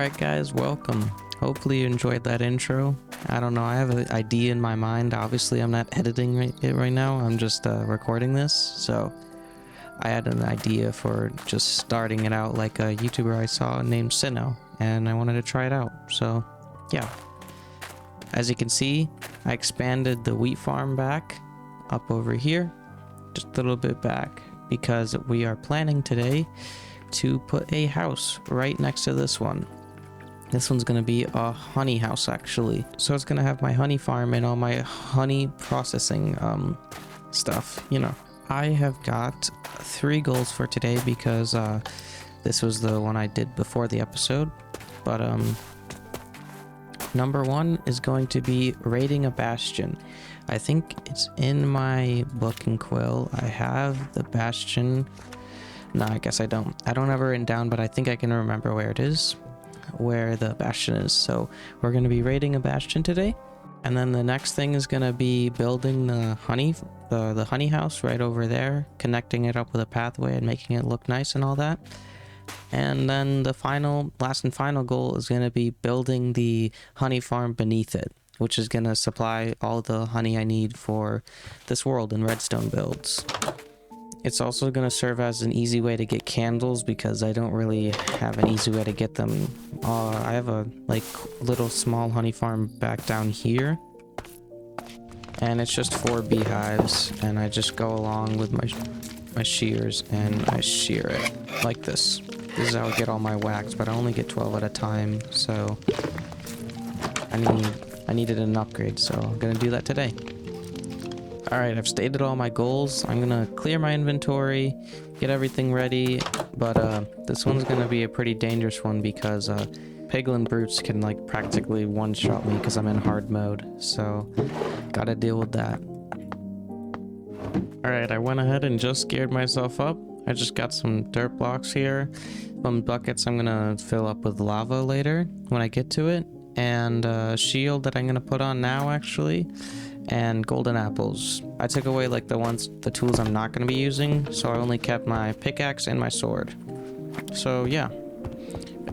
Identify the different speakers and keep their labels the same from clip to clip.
Speaker 1: Alright guys, welcome. Hopefully you enjoyed that intro. I don't know, I have an idea in my mind. Obviously I'm not editing it right now, I'm just recording this. So I had an idea for just starting it out like a YouTuber I saw named Sinnoh, and I wanted to try it out. So yeah. As you can see, I expanded the wheat farm back up over here, just a little bit back, because we are planning today to put a house right next to this one. This one's going to be a honey house actually. So it's going to have my honey farm and all my honey processing stuff, you know. I have got 3 goals for today because this was the one I did before the episode. But number 1 is going to be raiding a bastion. I think it's in my book and quill. I have the bastion. No, I guess I don't. I don't have it written down, but I think I can remember where it is, where the bastion is. So we're going to be raiding a bastion today. And then the next thing is going to be building the honey house right over there, connecting it up with a pathway and making it look nice and all that. And then the last and final goal is going to be building the honey farm beneath it, which is going to supply all the honey I need for this world and redstone builds. It's also going to serve as an easy way to get candles because I don't really have an easy way to get them. I have a little small honey farm back down here, and it's just 4 beehives, and I just go along with my shears and I shear it like this. This is how I get all my wax, but I only get 12 at a time, so I needed an upgrade, so I'm gonna do that today. Alright, I've stated all my goals. I'm gonna clear my inventory, get everything ready, but this one's gonna be a pretty dangerous one because piglin brutes can practically one-shot me because I'm in hard mode, so gotta deal with that. Alright, I went ahead and just geared myself up. I just got some dirt blocks here, some buckets I'm gonna fill up with lava later when I get to it, and a shield that I'm gonna put on now actually, and golden apples. I took away the tools I'm not gonna be using, so I only kept my pickaxe and my sword. So yeah,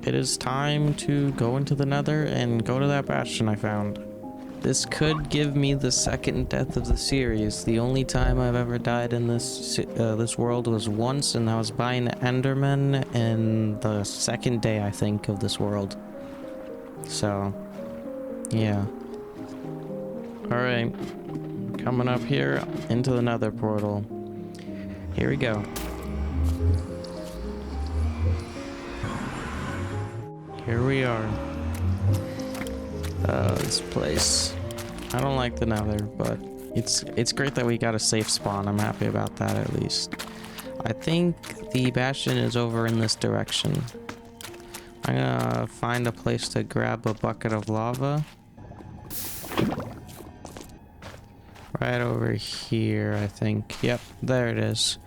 Speaker 1: it is time to go into the nether and go to that bastion I found. This could give me the second death of the series. The only time I've ever died in this world was once, and I was by an enderman in the second day, I think, of this world. So, yeah. Alright. Coming up here into the nether portal. Here we go. Here we are. This place. I don't like the nether, but it's great that we got a safe spawn. I'm happy about that at least. I think the bastion is over in this direction. I'm gonna find a place to grab a bucket of lava. Right over here, I think. Yep, there it is.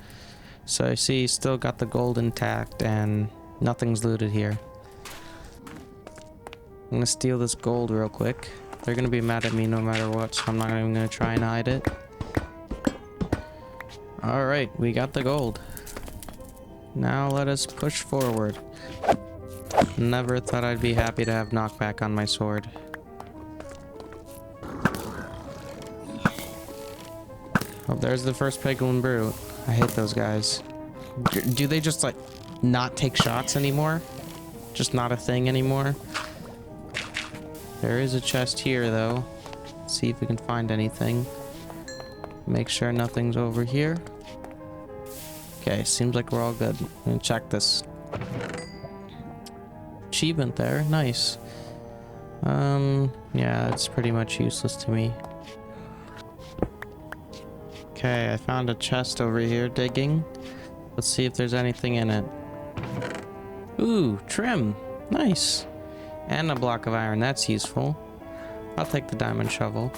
Speaker 1: So you see, still got the gold intact and nothing's looted here. I'm gonna steal this gold real quick. They're gonna be mad at me no matter what, so I'm not even gonna try and hide it. Alright, we got the gold. Now let us push forward. Never thought I'd be happy to have knockback on my sword. Oh, there's the first piglin brute. I hate those guys. Do they just not take shots anymore? Just not a thing anymore? There is a chest here though. Let's see if we can find anything. Make sure nothing's over here. Okay, seems like we're all good. I'm gonna check this. Achievement there, nice. Yeah, it's pretty much useless to me. Okay, I found a chest over here digging. Let's see if there's anything in it. Ooh, trim, nice. And a block of iron, that's useful. I'll take the diamond shovel.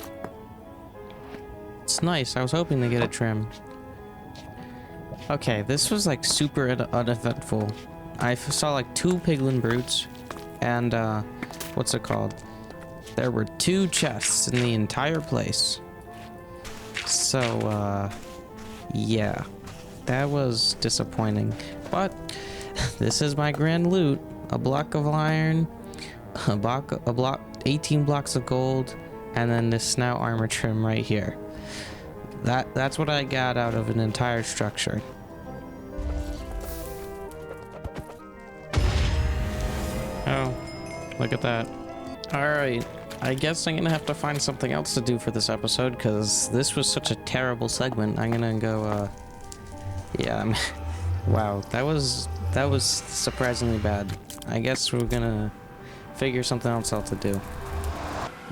Speaker 1: It's nice, I was hoping to get a trim. Okay, this was super uneventful. I saw 2 piglin brutes, and what's it called? There were 2 chests in the entire place. So, yeah, that was disappointing. But this is my grand loot: a block of iron, a block, 18 blocks of gold, and then this snout armor trim right here. That's what I got out of an entire structure. Oh, look at that. Alright, I guess I'm gonna have to find something else to do for this episode, because this was such a terrible segment. I'm gonna go, yeah, wow, that was surprisingly bad. I guess we're gonna figure something else out to do.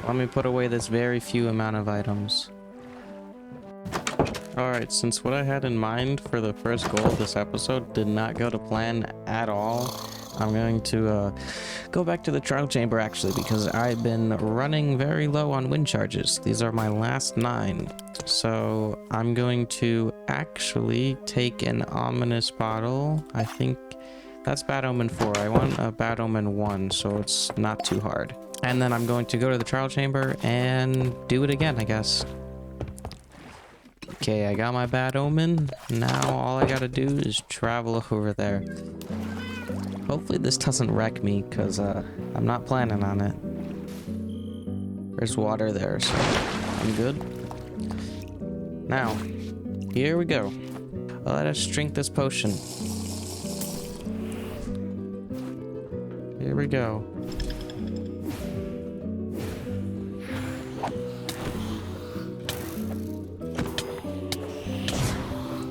Speaker 1: Let me put away this very few amount of items. Alright, since what I had in mind for the first goal of this episode did not go to plan at all, I'm going to go back to the trial chamber actually, because I've been running very low on wind charges. These are my last 9. So I'm going to actually take an ominous bottle. I think that's Bad Omen 4. I want a Bad Omen 1, so it's not too hard. And then I'm going to go to the trial chamber and do it again, I guess. Okay, I got my Bad Omen. Now all I gotta do is travel over there. Hopefully this doesn't wreck me, because I'm not planning on it. There's water there, so I'm good. Now, here we go. Let us drink this potion. Here we go.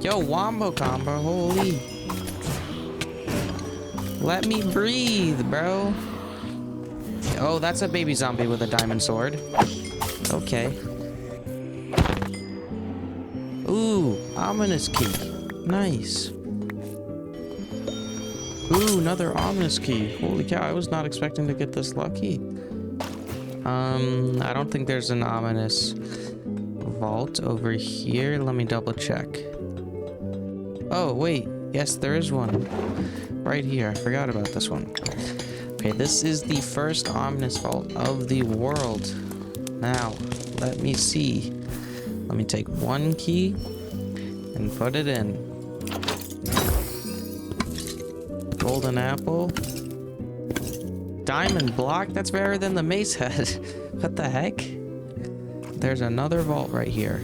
Speaker 1: Yo, wombo combo, holy. Let me breathe, bro. Oh, that's a baby zombie with a diamond sword. Okay. Ooh, ominous key. Nice. Ooh, another ominous key. Holy cow, I was not expecting to get this lucky. I don't think there's an ominous vault over here. Let me double check. Oh, wait. Yes, there is one. Right here. I forgot about this one. Okay, this is the first ominous vault of the world. Now, let me see. Let me take one key and put it in. Golden apple. Diamond block? That's rarer than the mace head. What the heck? There's another vault right here.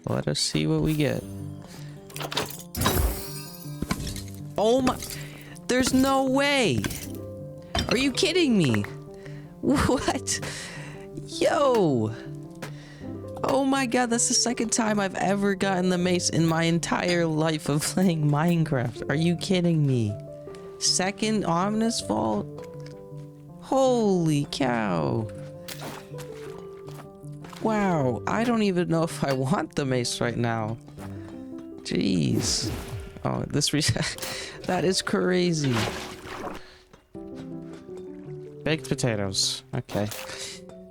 Speaker 1: Let us see what we get. Oh my... There's no way! Are you kidding me? What? Yo! Oh my god, that's the second time I've ever gotten the mace in my entire life of playing Minecraft. Are you kidding me? Second ominous vault? Holy cow. Wow, I don't even know if I want the mace right now. Jeez. Oh, this that is crazy. Baked potatoes. Okay.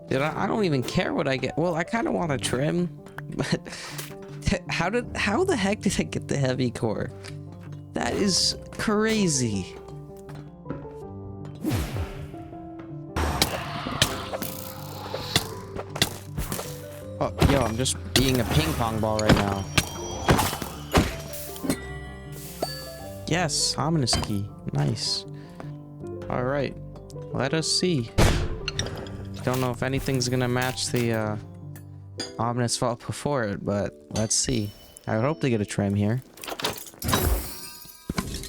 Speaker 1: Dude, I don't even care what I get. Well, I kind of want a trim, but how the heck did I get the heavy core? That is crazy. Oh, yo, I'm just being a ping pong ball right now. Yes, ominous key. Nice. All right, let us see. Don't know if anything's gonna match the ominous vault before it, but let's see. I would hope to get a trim here.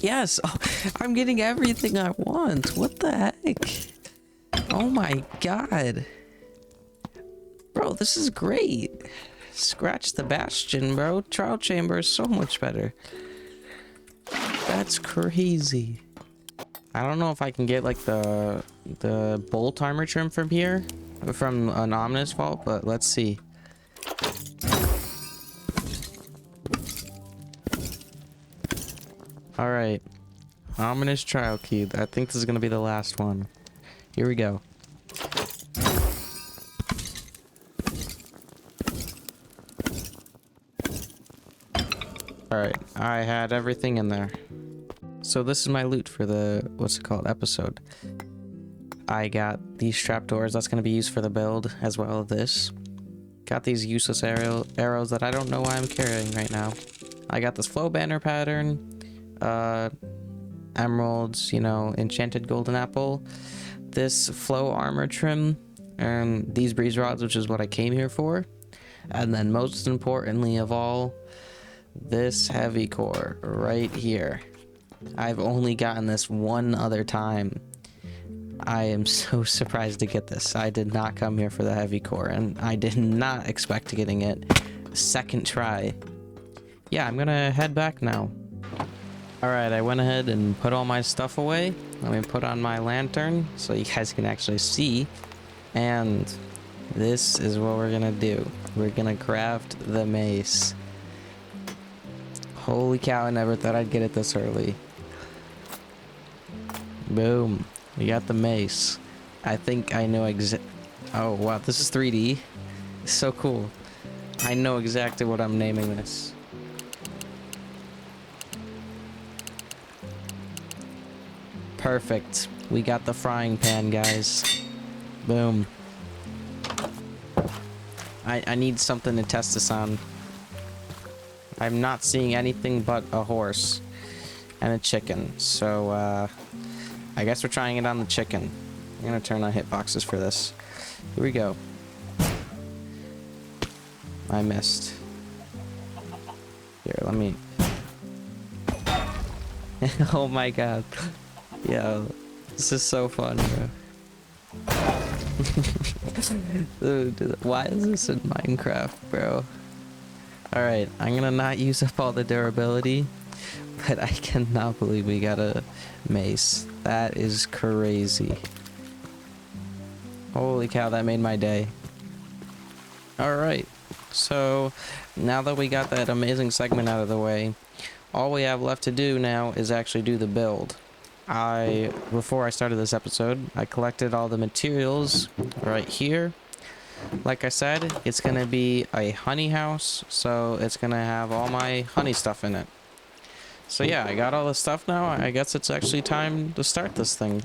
Speaker 1: Yes, oh, I'm getting everything I want. What the heck? Oh my god. Bro, this is great. Scratch the Bastion, bro. Trial chamber is so much better. That's crazy. I don't know if I can get like the bolt armor trim from here, from an ominous vault, but let's see. All right, ominous trial key. I think this is gonna be the last one. Here we go. All right, I had everything in there. So this is my loot for the, what's it called, episode. I got these trapdoors that's going to be used for the build, as well as this. Got these useless arrows that I don't know why I'm carrying right now. I got this flow banner pattern. emeralds, you know, enchanted golden apple, this flow armor trim, and these breeze rods, which is what I came here for. And then most importantly of all, this heavy core right here. I've only gotten this one other time. I am so surprised to get this. I did not come here for the heavy core, and I did not expect getting it second try. Yeah, I'm gonna head back now. Alright, I went ahead and put all my stuff away. Let me put on my lantern so you guys can actually see. And this is what we're gonna do. We're gonna craft the mace. Holy cow, I never thought I'd get it this early. Boom. We got the mace. I think I know oh wow, this is 3D. It's so cool. I know exactly what I'm naming this. Perfect. We got the frying pan, guys. Boom. I need something to test this on. I'm not seeing anything but a horse and a chicken. So, I guess we're trying it on the chicken. I'm gonna turn on hitboxes for this. Here we go. I missed. Here, let me... Oh my god. Yo, this is so fun, bro. Dude, why is this in Minecraft, bro? Alright, I'm gonna not use up all the durability, but I cannot believe we got a mace. That is crazy. Holy cow, that made my day. Alright, so now that we got that amazing segment out of the way, all we have left to do now is actually do the build. Before I started this episode, I collected all the materials right here. Like I said, it's gonna be a honey house, so it's gonna have all my honey stuff in it. So yeah, I got all the stuff now. I guess it's actually time to start this thing.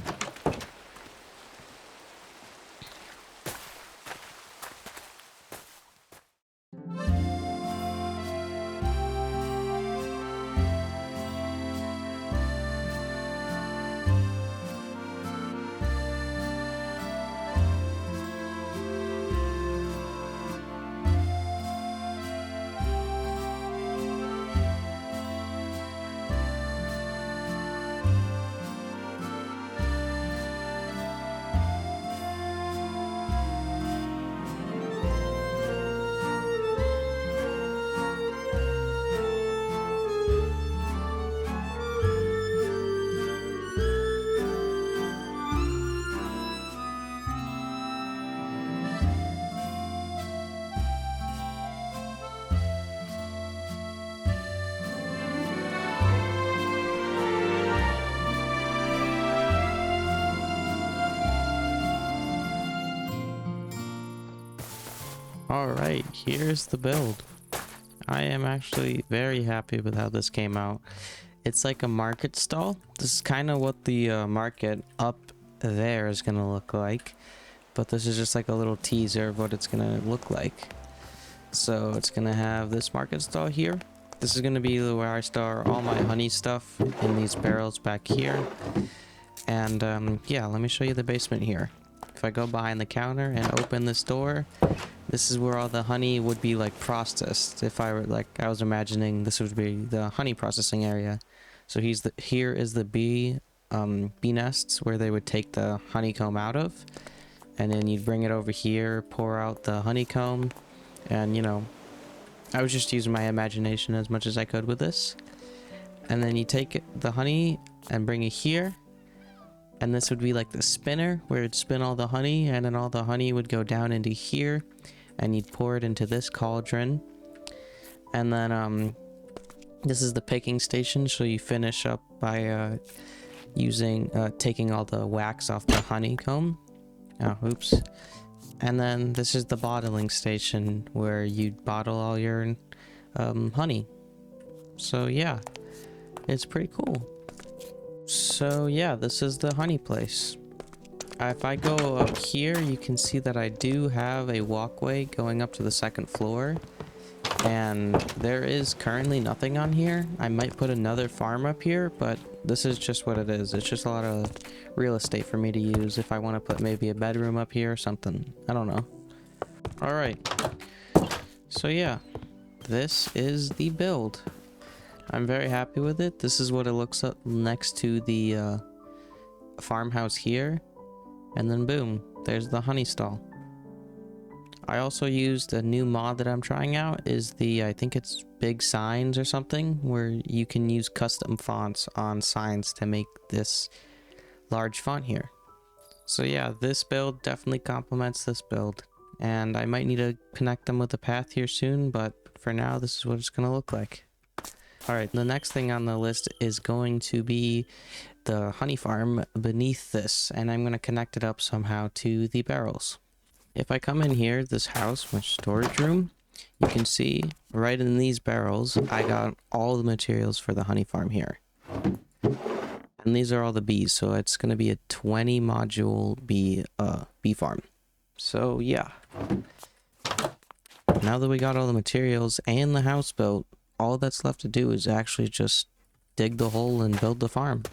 Speaker 1: Alright, here's the build. I am actually very happy with how this came out. It's like a market stall. This is kind of what the market up there is going to look like. But this is just like a little teaser of what it's going to look like. So it's going to have this market stall here. This is going to be where I store all my honey stuff in these barrels back here. And yeah, let me show you the basement here. If I go behind the counter and open this door, this is where all the honey would be like processed. If I were like, I was imagining this would be the honey processing area. So here is the bee nests where they would take the honeycomb out of, and then you'd bring it over here, pour out the honeycomb, and you know, I was just using my imagination as much as I could with this. And then you take the honey and bring it here. And this would be like the spinner where it'd spin all the honey, and then all the honey would go down into here, and you'd pour it into this cauldron. And then this is the picking station, so you finish up by taking all the wax off the honeycomb. Oh, oops. And then this is the bottling station where you'd bottle all your honey. So yeah, it's pretty cool. So yeah, this is the honey place. If I go up here, you can see that I do have a walkway going up to the second floor. And there is currently nothing on here. I might put another farm up here, but this is just what it is. It's just a lot of real estate for me to use if I want to put maybe a bedroom up here or something. I don't know. All right. So yeah, this is the build. I'm very happy with it. This is what it looks up next to the farmhouse here. And then boom, there's the honey stall. I also used a new mod that I'm trying out, is the, I think it's big signs or something, where you can use custom fonts on signs to make this large font here. So yeah, this build definitely complements this build, and I might need to connect them with a path here soon, but for now this is what it's going to look like. Alright, the next thing on the list is going to be the honey farm beneath this, and I'm going to connect it up somehow to the barrels. If I come in here, this house, my storage room, you can see right in these barrels, I got all the materials for the honey farm here. And these are all the bees, so it's going to be a 20 module bee farm. So yeah. Now that we got all the materials and the house built, all that's left to do is actually just dig the hole and build the farm.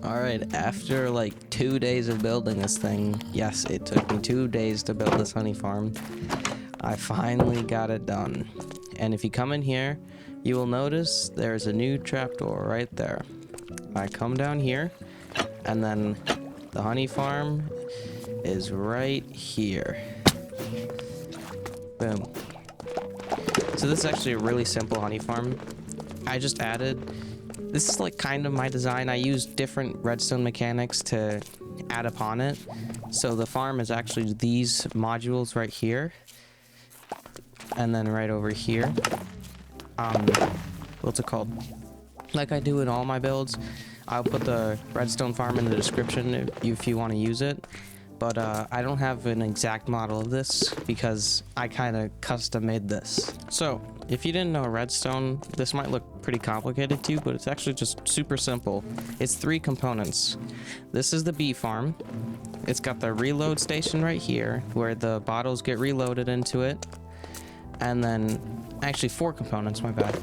Speaker 1: Alright, after like 2 days of building this thing, yes, it took me 2 days to build this honey farm, I finally got it done. And if you come in here, you will notice there's a new trapdoor right there. I come down here, and then the honey farm is right here. Boom. So this is actually a really simple honey farm. I just added, this is like kind of my design. I used different redstone mechanics to add upon it. So the farm is actually these modules right here. And then right over here. What's it called? Like I do in all my builds. I'll put the redstone farm in the description if you want to use it. But I don't have an exact model of this because I kind of custom made this. So if you didn't know redstone, this might look pretty complicated to you, but it's actually just super simple. It's 3 components. This is the bee farm. It's got the reload station right here where the bottles get reloaded into it. And then actually 4 components, my bad.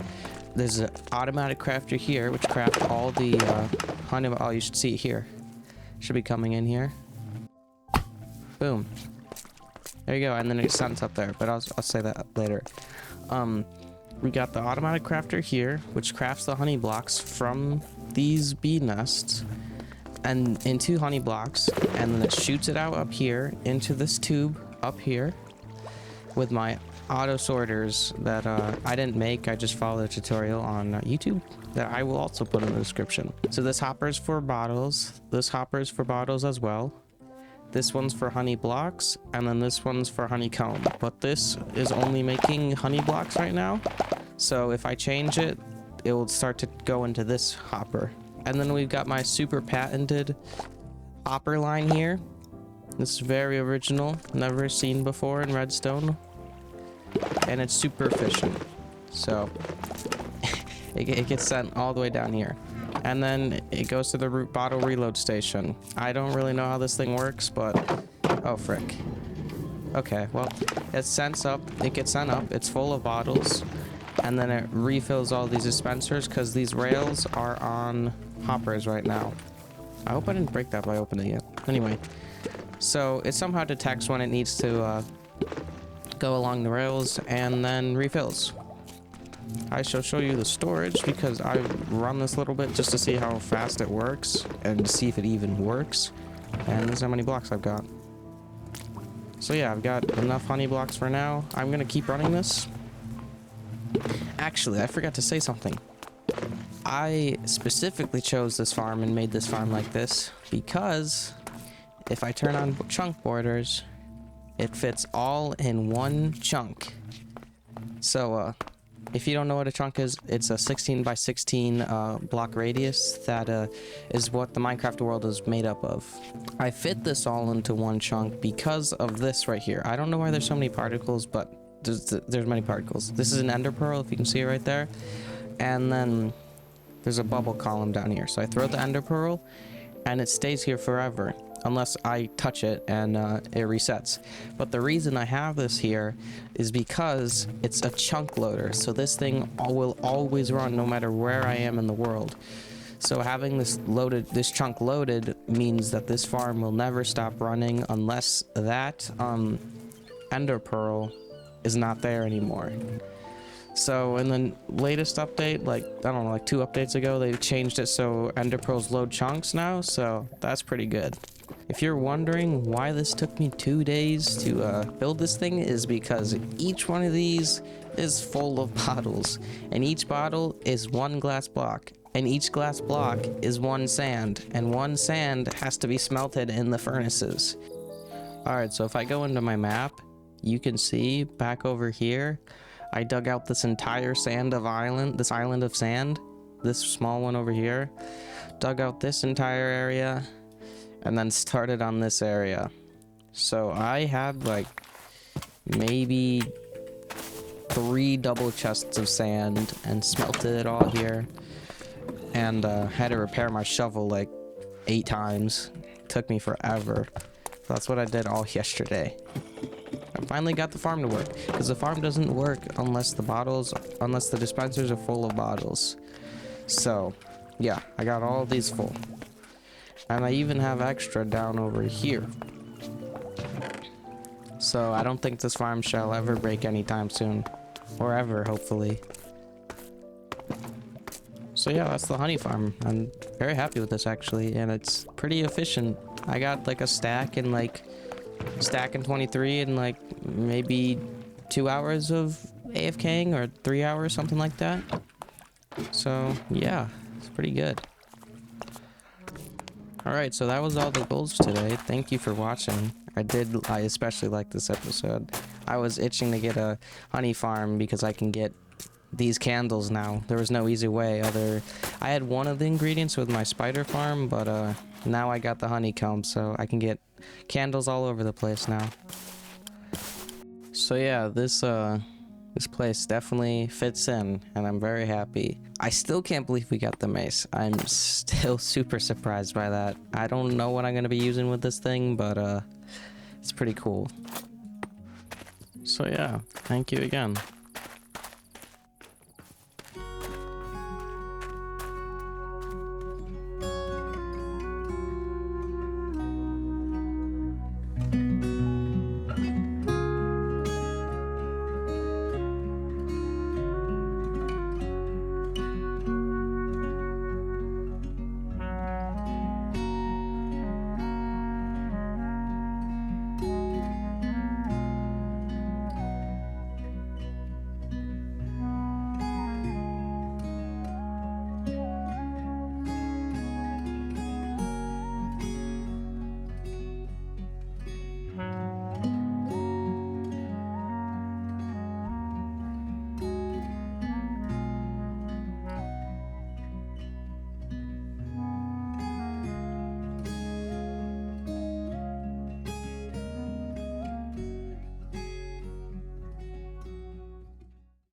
Speaker 1: There's an automatic crafter here, which crafts all the honey. Oh, you should see it here. Should be coming in here. Boom. There you go, and then it sends up there, but I'll say that later. We got the automatic crafter here, which crafts the honey blocks from these bee nests and into honey blocks, and then it shoots it out up here into this tube up here with my auto sorters that I didn't make. I just followed the tutorial on YouTube that I will also put in the description. So this hopper is for bottles. This hopper is for bottles as well. This one's for honey blocks, and then this one's for honeycomb. But this is only making honey blocks right now. So if I change it, it will start to go into this hopper. And then we've got my super patented hopper line here. This is very original, never seen before in redstone. And it's super efficient. So it gets sent all the way down here. And then it goes to the root bottle reload station. I don't really know how this thing works, but oh frick. Okay, well, it gets sent up, it's full of bottles, and then it refills all these dispensers because these rails are on hoppers right now. I hope I didn't break that by opening it. Anyway, so it somehow detects when it needs to go along the rails, and then refills. I shall show you the storage because I run this little bit just to see how fast it works and to see if it even works. And this is how many blocks I've got. So yeah, I've got enough honey blocks for now. I'm gonna keep running this. Actually, I forgot to say something. I specifically chose this farm and made this farm like this because if I turn on chunk borders, it fits all in one chunk. So, if you don't know what a chunk is, it's a 16 by 16 block radius that is what the Minecraft world is made up of. I fit this all into one chunk because of this right here. I don't know why there's so many particles, but there's many particles. This is an ender pearl, if you can see it right there. And then there's a bubble column down here. So I throw the ender pearl and it stays here forever unless I touch it and it resets. But the reason I have this here is because it's a chunk loader. So this thing will always run no matter where I am in the world. So having this chunk loaded means that this farm will never stop running unless that ender pearl is not there anymore. So in the latest update, like, I don't know, like 2 updates ago, they changed it so ender pearls load chunks now, so that's pretty good. If you're wondering why this took me 2 days to build this thing, is because each one of these is full of bottles, and each bottle is 1 glass block, and each glass block is 1 sand, and 1 sand has to be smelted in the furnaces. Alright, so if I go into my map, you can see back over here, I dug out this entire this island of sand, this small one over here, dug out this entire area, and then started on this area. So I had like maybe 3 double chests of sand and smelted it all here, and had to repair my shovel like 8 times. It took me forever. That's what I did all yesterday. I finally got the farm to work, because the farm doesn't work unless the dispensers are full of bottles. So yeah, I got all these full, and I even have extra down over here. So I don't think this farm shall ever break anytime soon, or ever, hopefully. So yeah, that's the honey farm. I'm very happy with this actually, and it's pretty efficient. I got like a stack in 23 in like maybe 2 hours of AFKing, or 3 hours, something like that. So yeah, it's pretty good. Alright, so that was all the goals today. Thank you for watching. I especially like this episode. I was itching to get a honey farm because I can get these candles now. There was no easy way. I had one of the ingredients with my spider farm, but now I got the honeycomb, so I can get candles all over the place now. So yeah, this place definitely fits in, and I'm very happy. I still can't believe we got the mace. I'm still super surprised by that. I don't know what I'm gonna be using with this thing, but it's pretty cool. So yeah, thank you again.